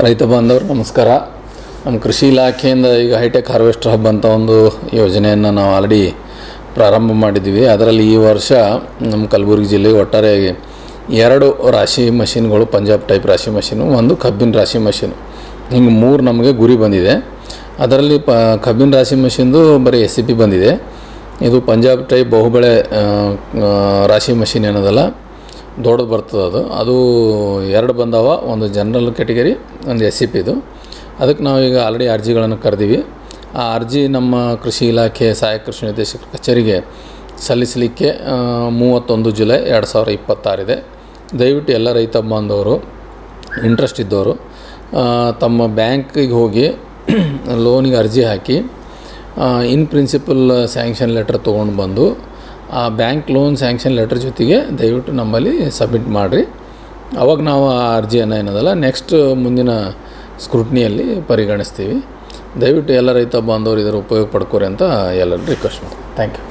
ರೈತ ಬಾಂಧವರು ನಮಸ್ಕಾರ. ನಮ್ಮ ಕೃಷಿ ಇಲಾಖೆಯಿಂದ ಈಗ ಹೈಟೆಕ್ ಹಾರ್ವೆಸ್ಟರ್ ಹಬ್ ಅಂತ ಒಂದು ಯೋಜನೆಯನ್ನು ನಾವು ಆಲ್ರೆಡಿ ಪ್ರಾರಂಭ ಮಾಡಿದ್ದೀವಿ. ಅದರಲ್ಲಿ ಈ ವರ್ಷ ನಮ್ಮ ಕಲಬುರಗಿ ಜಿಲ್ಲೆಗೆ ಒಟ್ಟಾರೆ 2 ರಾಶಿ ಮಷಿನ್ಗಳು, ಪಂಜಾಬ್ ಟೈಪ್ ರಾಶಿ ಮಷಿನು, ಒಂದು ಕಬ್ಬಿನ ರಾಶಿ ಮಷಿನು, ಹಿಂಗೆ 3 ನಮಗೆ ಗುರಿ ಬಂದಿದೆ. ಅದರಲ್ಲಿ ಕಬ್ಬಿನ ರಾಶಿ ಮಷಿನ್ದು ಬರೀ SCP ಬಂದಿದೆ. ಇದು ಪಂಜಾಬ್ ಟೈಪ್ ಬಹುಬೆಳೆ ರಾಶಿ ಮಷಿನ್ ಏನದಲ್ಲ ದೊಡ್ಡದು ಬರ್ತದೆ. ಅದು 2 ಬಂದವ, ಒಂದು ಜನರಲ್ ಕ್ಯಾಟಗರಿ, ಒಂದು SCP. ಇದು ಅದಕ್ಕೆ ನಾವೀಗ ಆಲ್ರೆಡಿ ಅರ್ಜಿಗಳನ್ನು ಕರೆದೀವಿ. ಆ ಅರ್ಜಿ ನಮ್ಮ ಕೃಷಿ ಇಲಾಖೆ ಸಹಾಯಕ ಕೃಷಿ ನಿರ್ದೇಶಕರ ಕಚೇರಿಗೆ ಸಲ್ಲಿಸಲಿಕ್ಕೆ 31 ಜುಲೈ 2026 ಇದೆ. ದಯವಿಟ್ಟು ಎಲ್ಲ ರೈತ ಬಾಂಧವರು ಇಂಟ್ರೆಸ್ಟ್ ಇದ್ದವರು ತಮ್ಮ ಬ್ಯಾಂಕಿಗೆ ಹೋಗಿ ಲೋನಿಗೆ ಅರ್ಜಿ ಹಾಕಿ ಇನ್ ಪ್ರಿನ್ಸಿಪಲ್ ಸ್ಯಾಂಕ್ಷನ್ ಲೆಟರ್ ತೊಗೊಂಡು ಬಂದು ಆ ಬ್ಯಾಂಕ್ ಲೋನ್ ಸ್ಯಾಂಕ್ಷನ್ ಲೆಟರ್ ಜೊತೆಗೆ ದಯವಿಟ್ಟು ನಮ್ಮಲ್ಲಿ ಸಬ್ಮಿಟ್ ಮಾಡಿರಿ. ಅವಾಗ ನಾವು ಆ ಅರ್ಜಿಯನ್ನು ಏನದಲ್ಲ ನೆಕ್ಸ್ಟ್ ಮುಂದಿನ ಸ್ಕ್ರೂಟ್ನಿಯಲ್ಲಿ ಪರಿಗಣಿಸ್ತೀವಿ. ದಯವಿಟ್ಟು ಎಲ್ಲ ರೈತ ಬಾಂಧವರು ಇದರ ಉಪಯೋಗ ಪಡ್ಕೋರಿ ಅಂತ ಎಲ್ಲರೂ ರಿಕ್ವೆಸ್ಟ್ ಮಾಡ್ತೀನಿ. Thank you.